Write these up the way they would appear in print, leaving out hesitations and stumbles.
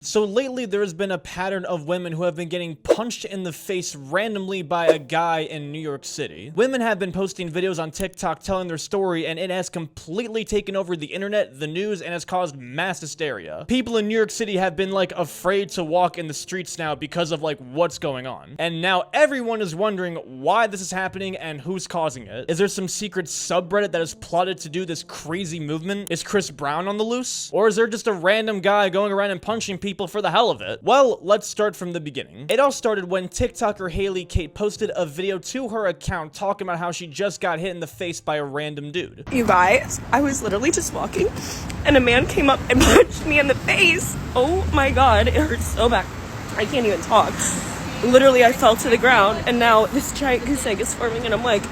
So lately there has been a pattern of women who have been getting punched in the face randomly by a guy in New York City. Women have been posting videos on TikTok telling their story, and it has completely taken over the internet, the news, and has caused mass hysteria. People in New York City have been like afraid to walk in the streets now because of like what's going on. And now everyone is wondering why this is happening and who's causing it. Is there some secret subreddit that has plotted to do this crazy movement? Is Chris Brown on the loose? Or is there just a random guy going around and punching people for the hell of it? Well, let's start from the beginning. It all started when TikToker Haley Kate posted a video to her account talking about how she just got hit in the face by a random dude. You guys, I was literally just walking and a man came up and punched me in the face. Oh my god, it hurts so bad. I can't even talk. Literally, I fell to the ground and now this giant goose egg is forming and I'm like,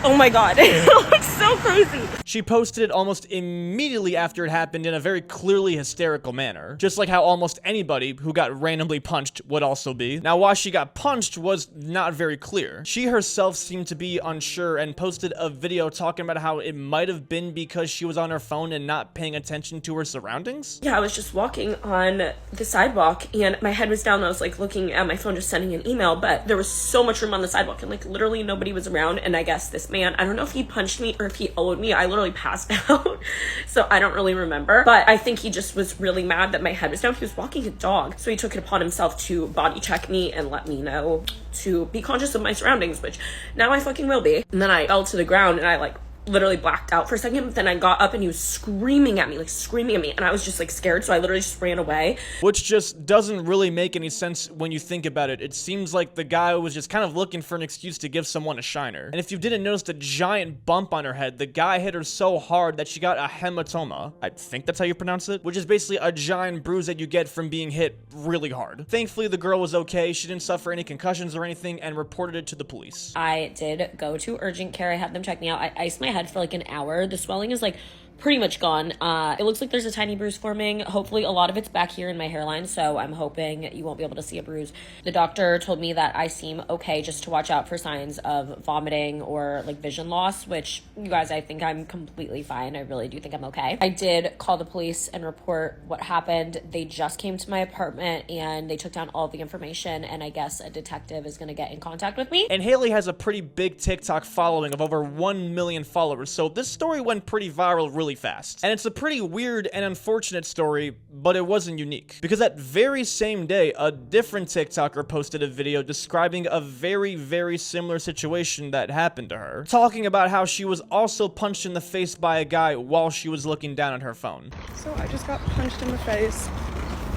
oh my god, it looks so crazy. She posted it almost immediately after it happened in a very clearly hysterical manner, just like how almost anybody who got randomly punched would also be. Now, why she got punched was not very clear. She herself seemed to be unsure and posted a video talking about how it might have been because she was on her phone and not paying attention to her surroundings. Yeah, I was just walking on the sidewalk and my head was down and I was like looking at my phone just sending an email, but there was so much room on the sidewalk and like literally nobody was around, and I guess this man, I don't know if he punched me or if he owed me. I literally passed out, so I don't really remember, but I think he just was really mad that my head was down. He was walking a dog, so he took it upon himself to body check me and let me know to be conscious of my surroundings, which now I fucking will be. And then I fell to the ground and I like literally blacked out for a second, but then I got up and he was screaming at me, and I was just like scared, so I literally just ran away. Which just doesn't really make any sense when you think about it. It seems like the guy was just kind of looking for an excuse to give someone a shiner. And if you didn't notice the giant bump on her head, the guy hit her so hard that she got a hematoma. I think that's how you pronounce it, which is basically a giant bruise that you get from being hit really hard. Thankfully, the girl was okay. She didn't suffer any concussions or anything and reported it to the police. I did go to urgent care. I had them check me out. I iced my head for like an hour. The swelling is like pretty much gone. It looks like there's a tiny bruise forming. Hopefully a lot of it's back here in my hairline, so I'm hoping you won't be able to see a bruise. The doctor told me that I seem okay, just to watch out for signs of vomiting or like vision loss, which you guys, I think I'm completely fine. I really do think I'm okay. I did call the police and report what happened. They just came to my apartment and they took down all the information, and I guess a detective is going to get in contact with me. And Haley has a pretty big TikTok following of over 1 million followers, so this story went pretty viral really fast. And it's a pretty weird and unfortunate story, but it wasn't unique. Because that very same day, a different TikToker posted a video describing a very, very similar situation that happened to her, talking about how she was also punched in the face by a guy while she was looking down at her phone. So I just got punched in the face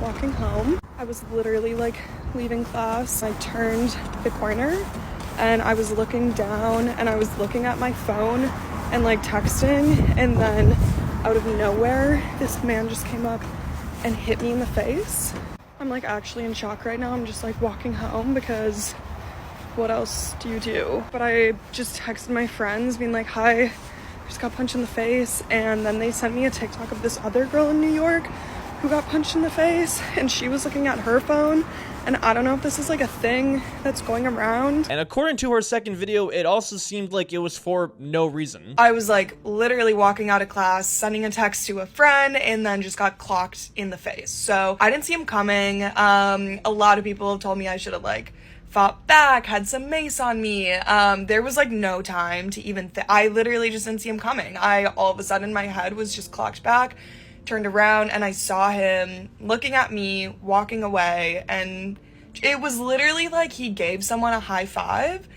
walking home. I was literally like leaving class. I turned the corner and I was looking down and I was looking at my phone and like texting, and then out of nowhere this man just came up and hit me in the face. I'm like actually in shock right now. I'm just like walking home because what else do you do? But I just texted my friends being like, hi, I just got punched in the face, and then they sent me a TikTok of this other girl in New York who got punched in the face, and she was looking at her phone. And I don't know if this is like a thing that's going around. And according to her second video, it also seemed like it was for no reason. I was like literally walking out of class, sending a text to a friend, and then just got clocked in the face. So I didn't see him coming. A lot of people have told me I should have like fought back, had some mace on me. There was like no time to even I literally just didn't see him coming. All of a sudden my head was just clocked back, turned around, and I saw him looking at me, walking away, and it was literally like he gave someone a high five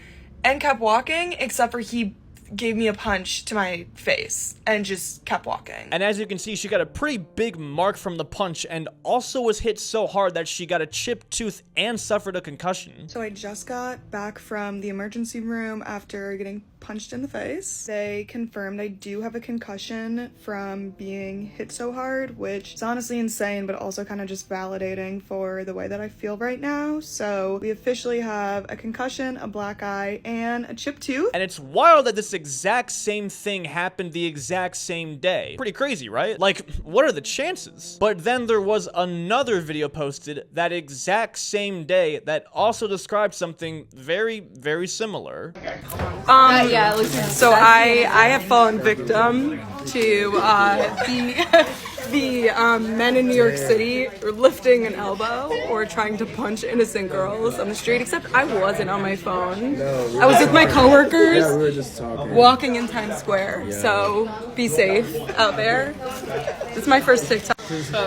and kept walking, except for he gave me a punch to my face and just kept walking. And as you can see, she got a pretty big mark from the punch and also was hit so hard that she got a chipped tooth and suffered a concussion. So I just got back from the emergency room after getting punched in the face. They confirmed I do have a concussion from being hit so hard, which is honestly insane, but also kind of just validating for the way that I feel right now. So we officially have a concussion, a black eye, and a chipped tooth. And it's wild that this exact same thing happened the exact same day. Pretty crazy, right? Like, what are the chances? But then there was another video posted that exact same day that also described something very, very similar. So I have fallen victim to the the men in New York City were lifting an elbow or trying to punch innocent girls on the street, except I wasn't on my phone. I was with my coworkers. Yeah, we were just talking. Walking in Times Square, so be safe out there. It's my first TikTok.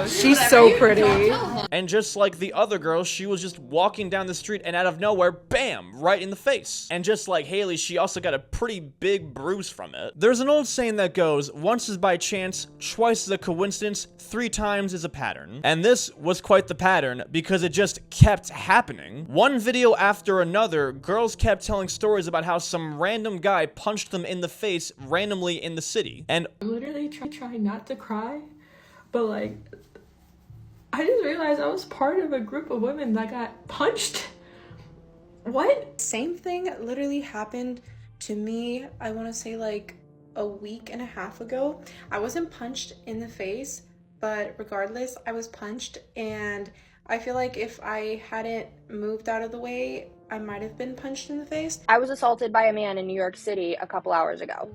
She's so pretty. And just like the other girl, she was just walking down the street and out of nowhere, bam, right in the face. And just like Haley, she also got a pretty big bruise from it. There's an old saying that goes, once is by chance, twice is a coincidence, 3 times is a pattern. And this was quite the pattern because it just kept happening. One video after another, girls kept telling stories about how some random guy punched them in the face randomly in the city. And I'm literally trying not to cry, but like, I just realized I was part of a group of women that got punched. What? Same thing literally happened to me, I want to say like a week and a half ago. I wasn't punched in the face, but regardless, I was punched, and I feel like if I hadn't moved out of the way, I might have been punched in the face. I was assaulted by a man in New York City a couple hours ago.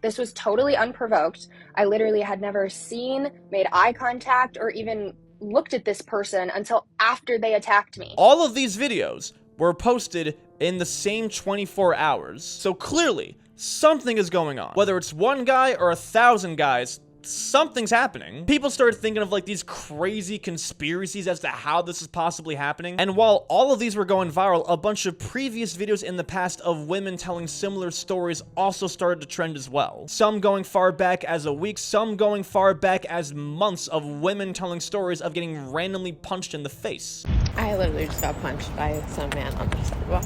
This was totally unprovoked. I literally had never seen, made eye contact, or even looked at this person until after they attacked me. all of these videos were posted in the same 24 hours. So clearly, something is going on. Whether it's one guy or 1,000 guys, something's happening. People started thinking of like these crazy conspiracies as to how this is possibly happening. And while all of these were going viral, a bunch of previous videos in the past of women telling similar stories also started to trend as well. Some going far back as a week, some going far back as months of women telling stories of getting randomly punched in the face. I literally just got punched by some man on the sidewalk.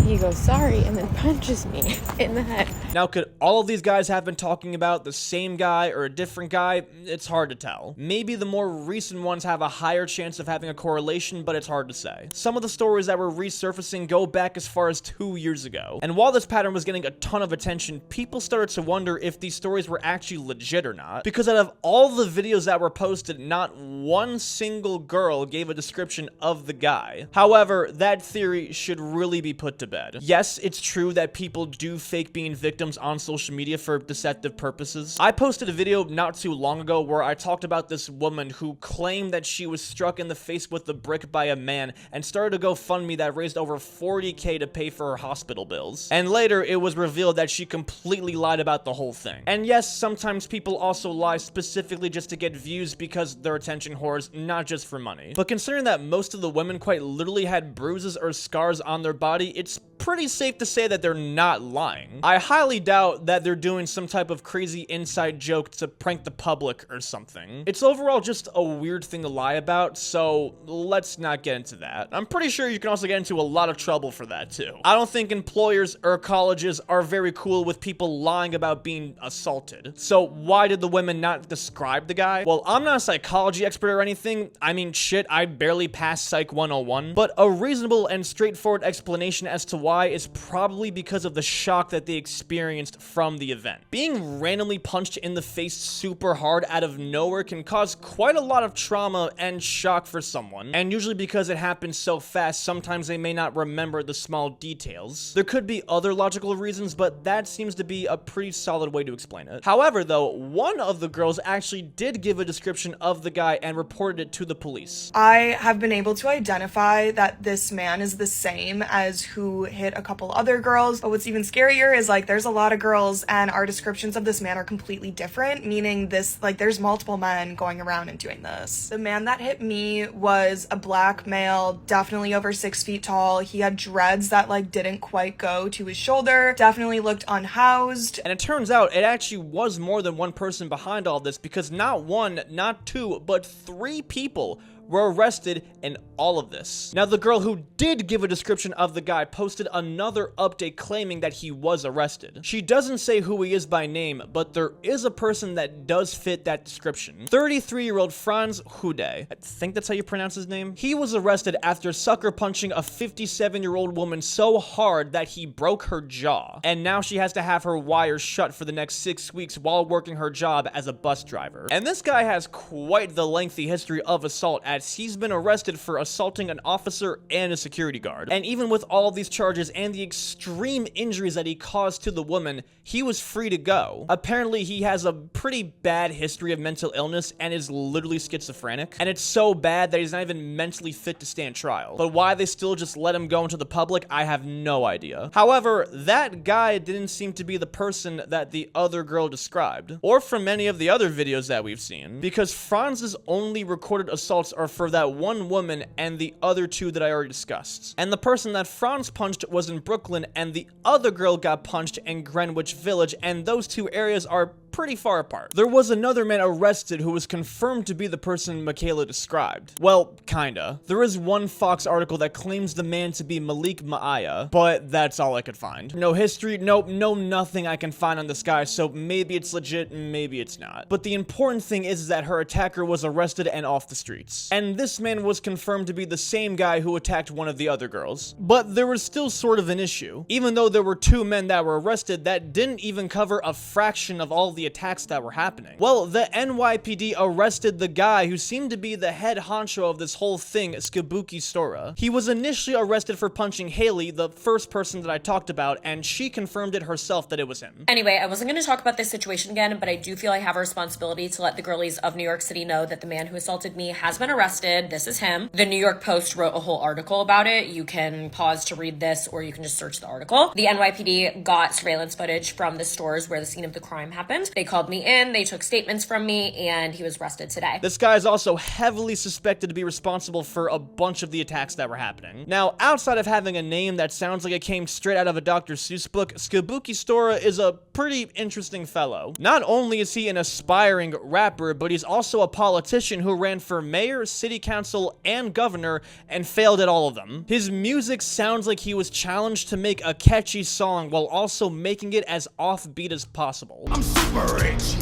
He goes, sorry, and then punches me in the head. Now, could all of these guys have been talking about the same guy or a different guy? It's hard to tell. Maybe the more recent ones have a higher chance of having a correlation, but it's hard to say. Some of the stories that were resurfacing go back as far as 2 years ago. And while this pattern was getting a ton of attention, people started to wonder if these stories were actually legit or not. Because out of all the videos that were posted, not one single girl gave a description of the guy. However, that theory should really be put to bed. Yes, it's true that people do fake being victims on social media for deceptive purposes. I posted a video not too long ago where I talked about this woman who claimed that she was struck in the face with a brick by a man and started a GoFundMe that raised over $40K to pay for her hospital bills. And later, it was revealed that she completely lied about the whole thing. And yes, sometimes people also lie specifically just to get views because they're attention whores, not just for money. But considering that most of the women quite literally had bruises or scars on their body, it's pretty safe to say that they're not lying. I highly doubt that they're doing some type of crazy inside joke to prank the public or something. It's overall just a weird thing to lie about, so let's not get into that. I'm pretty sure you can also get into a lot of trouble for that too. I don't think employers or colleges are very cool with people lying about being assaulted. So why did the women not describe the guy? Well, I'm not a psychology expert or anything. I mean, shit, I barely passed Psych 101, but a reasonable and straightforward explanation as to why is probably because of the shock that they experienced from the event. Being randomly punched in the face super hard out of nowhere can cause quite a lot of trauma and shock for someone, and usually because it happens so fast, sometimes they may not remember the small details. There could be other logical reasons, but that seems to be a pretty solid way to explain it. However, though, one of the girls actually did give a description of the guy and reported it to the police. I have been able to identify that this man is the same as who hit a couple other girls, but what's even scarier is like there's a lot of girls and our descriptions of this man are completely different, meaning this like there's multiple men going around and doing this. The man that hit me was a black male, definitely over 6 feet tall. He had dreads that like didn't quite go to his shoulder, definitely looked unhoused. And it turns out it actually was more than one person behind all this, because not one, not two, but 3 people were arrested in all of this. Now, the girl who did give a description of the guy posted another update claiming that he was arrested. She doesn't say who he is by name, but there is a person that does fit that description. 33-year-old Franz Hude. I think that's how you pronounce his name. He was arrested after sucker punching a 57-year-old woman so hard that he broke her jaw. And now she has to have her wires shut for the next 6 weeks while working her job as a bus driver. And this guy has quite the lengthy history of assault, as he's been arrested for assaulting an officer and a security guard. And even with all of these charges and the extreme injuries that he caused to the woman, he was free to go. Apparently, he has a pretty bad history of mental illness and is literally schizophrenic. And it's so bad that he's not even mentally fit to stand trial. But why they still just let him go into the public, I have no idea. However, that guy didn't seem to be the person that the other girl described, or from many of the other videos that we've seen, because Franz's only recorded assaults are for that one woman and the other two that I already discussed. And the person that Franz punched was in Brooklyn, and the other girl got punched in Greenwich Village, and those two areas are pretty far apart. There was another man arrested who was confirmed to be the person Michaela described. Well, kinda. There is one Fox article that claims the man to be Malik Maaya, but that's all I could find. No history, no nothing I can find on this guy, so maybe it's legit, maybe it's not. But the important thing is that her attacker was arrested and off the streets. And this man was confirmed to be the same guy who attacked one of the other girls. But there was still sort of an issue. Even though there were two men that were arrested, that didn't even cover a fraction of all the attacks that were happening. Well, the NYPD arrested the guy who seemed to be the head honcho of this whole thing, Skiboky Stora. He was initially arrested for punching Haley, the first person that I talked about, and she confirmed it herself that it was him. Anyway, I wasn't going to talk about this situation again, but I do feel I have a responsibility to let the girlies of New York City know that the man who assaulted me has been arrested. This is him. The New York Post wrote a whole article about it. You can pause to read this, or you can just search the article. The NYPD got surveillance footage from the stores where the scene of the crime happened. They called me in, they took statements from me, and he was arrested today. This guy is also heavily suspected to be responsible for a bunch of the attacks that were happening. Now, outside of having a name that sounds like it came straight out of a Dr. Seuss book, Skiboky Stora is a pretty interesting fellow. Not only is he an aspiring rapper, but he's also a politician who ran for mayor, city council, and governor, and failed at all of them. His music sounds like he was challenged to make a catchy song while also making it as offbeat as possible. I'm super rich,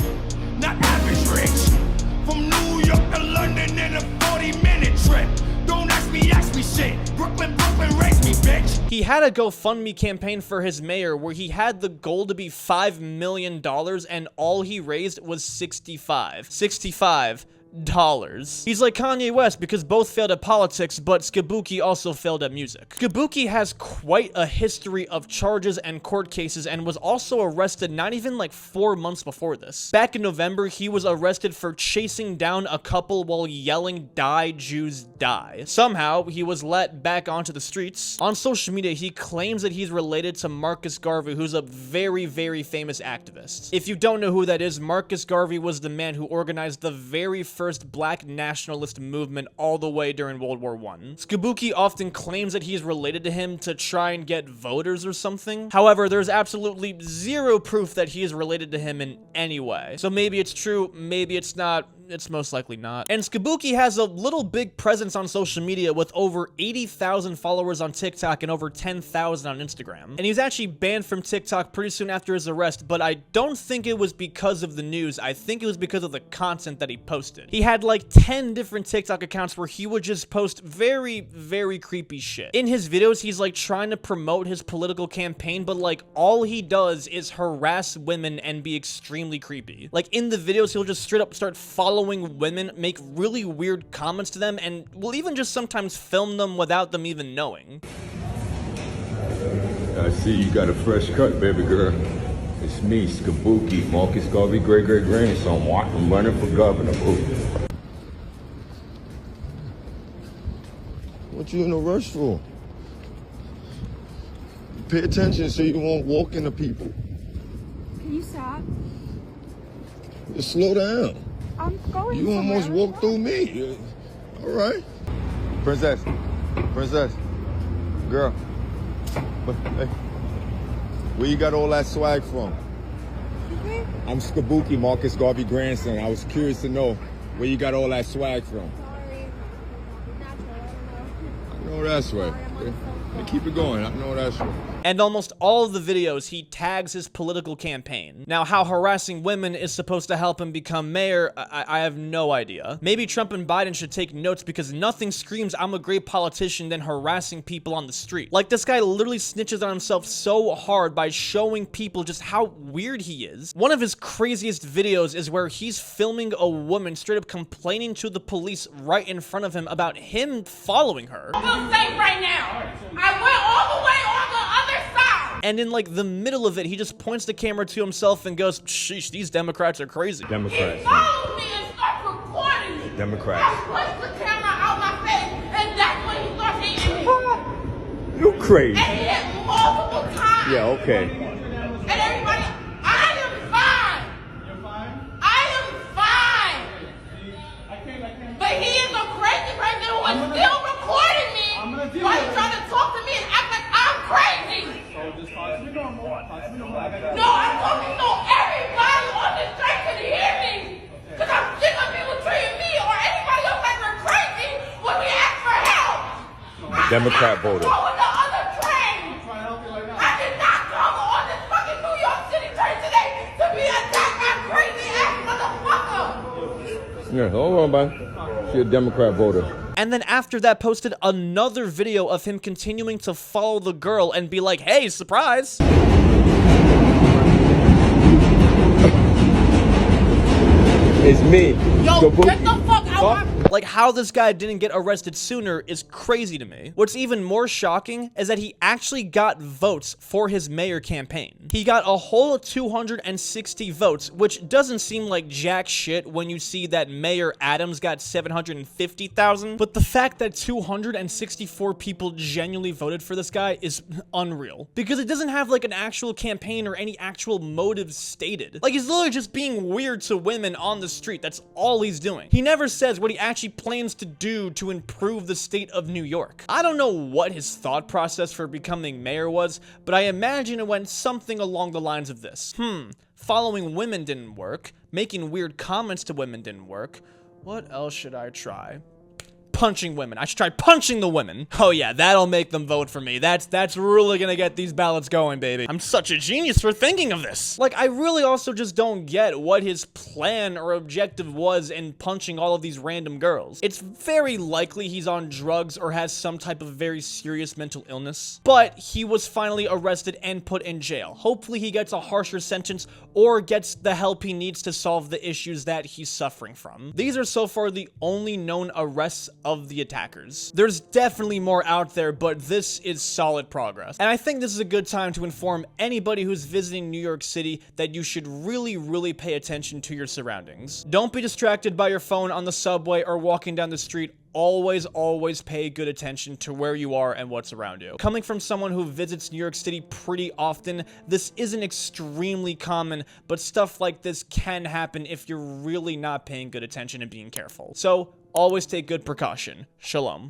not average rich. From New York to London in a 40-minute trip. Don't ask me shit. Brooklyn, raise me, bitch. He had a GoFundMe campaign for his mayor where he had the goal to be $5 million and all he raised was $65. He's like Kanye West because both failed at politics, but Skiboky also failed at music. Skiboky has quite a history of charges and court cases and was also arrested not even like 4 months before this. Back in November, he was arrested for chasing down a couple while yelling, "Die, Jews, die." Somehow, he was let back onto the streets. On social media, he claims that he's related to Marcus Garvey, who's a very, very famous activist. If you don't know who that is, Marcus Garvey was the man who organized the very first black nationalist movement all the way during World War I. Skiboky often claims that he's related to him to try and get voters or something. However, there's absolutely zero proof that he is related to him in any way. So maybe it's true, maybe it's not. It's most likely not. And Skiboky has a little big presence on social media with over 80,000 followers on TikTok and over 10,000 on Instagram. And he was actually banned from TikTok pretty soon after his arrest, but I don't think it was because of the news. I think it was because of the content that he posted. He had like 10 different TikTok accounts where he would just post very, very creepy shit. In his videos, he's like trying to promote his political campaign, but like all he does is harass women and be extremely creepy. Like in the videos, he'll just straight up start following women, make really weird comments to them, and will even just sometimes film them without them even knowing. I see you got a fresh cut, baby girl. It's me, Skiboky, Marcus Garvey, great-great-grandson. I'm running for governor. What you in a rush for? Pay attention so you won't walk into people. Can you stop? Just slow down. I'm going You almost walked through me. All right. Princess, girl. Hey, where you got all that swag from? Okay. I'm Skiboky, Marcus Garvey grandson. I was curious to know where you got all that swag from. Sorry. Natural, I don't know. I know that's right. Sorry, I'm Okay. Hey, keep it going. I know that's true. And almost all of the videos, he tags his political campaign. Now, how harassing women is supposed to help him become mayor, I have no idea. Maybe Trump and Biden should take notes because nothing screams I'm a great politician than harassing people on the street. Like, this guy literally snitches on himself so hard by showing people just how weird he is. One of his craziest videos is where he's filming a woman straight up complaining to the police right in front of him about him following her. I feel safe right now. I went all the way on the other side. And in like the middle of it, he just points the camera to himself and goes, sheesh, these Democrats are crazy. Democrats. He followed me and started recording me. Democrats. I pushed the camera out my face, and that's when he started hitting me. You crazy. And he hit multiple times. Yeah, okay. And everybody, I am fine. You're fine? I am fine. But he is a crazy person who is still recording me while he's trying to talk to me and act like I'm crazy. So just possibly normal. No, I'm talking so everybody on the street can hear me. Because I'm sick of people treating me or anybody else like we're crazy when we ask for help. Democrat voter. Go with the other train. I did not come on this fucking New York City train today to be attacked by crazy ass motherfucker. Yeah, hold on, man. She a Democrat voter. And then after that posted another video of him continuing to follow the girl and be like, hey, surprise. It's me. Yo, get the fuck out. Like, how this guy didn't get arrested sooner is crazy to me. What's even more shocking is that he actually got votes for his mayor campaign. He got a whole 260 votes, which doesn't seem like jack shit when you see that Mayor Adams got 750,000. But the fact that 264 people genuinely voted for this guy is unreal. Because it doesn't have like an actual campaign or any actual motive stated. Like, he's literally just being weird to women on the street. That's all he's doing. He never says what he actually plans to do to improve the state of New York. I don't know what his thought process for becoming mayor was, but I imagine it went something along the lines of this. Following women didn't work. Making weird comments to women didn't work. What else should I try? Punching women. I should try punching the women. Oh yeah, that'll make them vote for me. That's really gonna get these ballots going, baby. I'm such a genius for thinking of this. Like, I really also just don't get what his plan or objective was in punching all of these random girls. It's very likely he's on drugs or has some type of very serious mental illness, but he was finally arrested and put in jail. Hopefully he gets a harsher sentence or gets the help he needs to solve the issues that he's suffering from. These are so far the only known arrests of the attackers. There's definitely more out there, but this is solid progress. And I think this is a good time to inform anybody who's visiting New York City that you should really pay attention to your surroundings. Don't be distracted by your phone on the subway or walking down the street. Always pay good attention to where you are and what's around you. Coming from someone who visits New York City pretty often, this isn't extremely common, but stuff like this can happen if you're really not paying good attention and being careful. So, always take good precaution. Shalom.